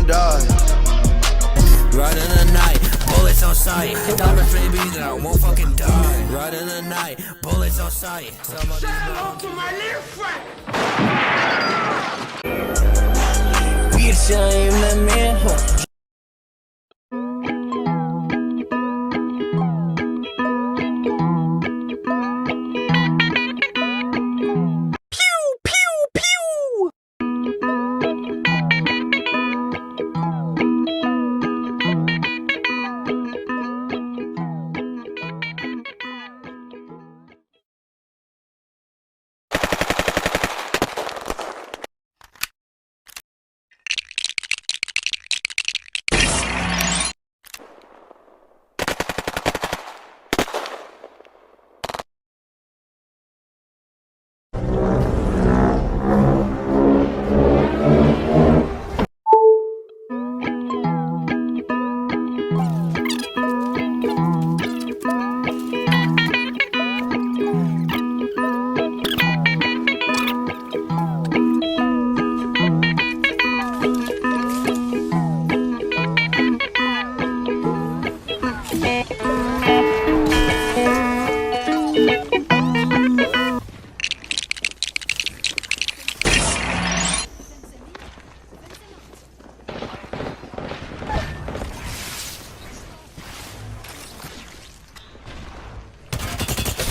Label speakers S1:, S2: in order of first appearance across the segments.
S1: gon' die.
S2: Right in the night, bullets on sight. Diamonds baby that I won't fucking die. Right in the night, bullets on sight.
S3: Say hello to my little friend.
S2: Bitch, I ain't that man.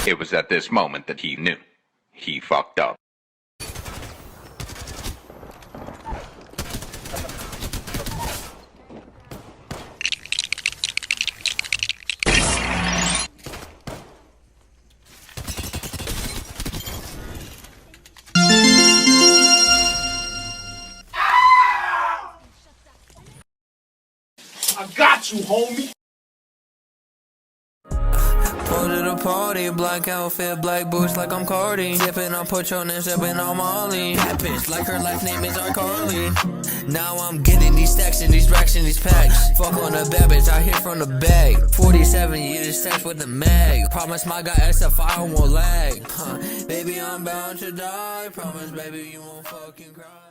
S4: It was at this moment that he knew. He fucked up.
S3: I got you, homie.
S2: Go to the party, black outfit, black boots like I'm Cardi. Sippin' on Patron and sippin' on Molly. That bitch like her life name is Carly. Now I'm getting these stacks and these racks and these packs. Fuck on the bad bitch, I hit from the bag. 47 years stacks with the mag. Promise my guy SFI won't lag. Baby, I'm bound to die. Promise, baby, you won't fucking cry.